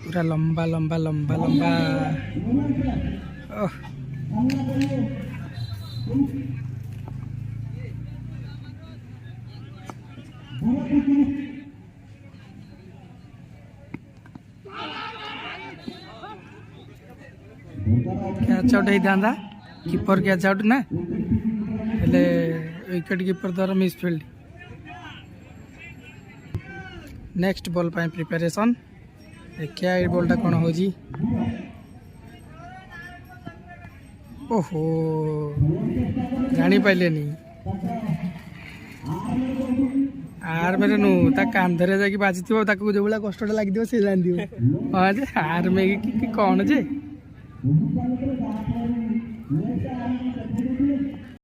पूरा लंबा लंबा लंबा लंबा। ओह कैच आउट होता कीपर कैच आउट ना हेले विकेट कीपर द्वारा मिसफिल्ड। नेक्स्ट बॉल पाई प्रिपरेशन देखिए ये बॉलटा कौन हो जी। ओहो जानी पाइले आर मेरे नु कांधरे जाकि बाजी जो भाया कष्टा लगे सी जान हाँ जे आर में कि कौन जे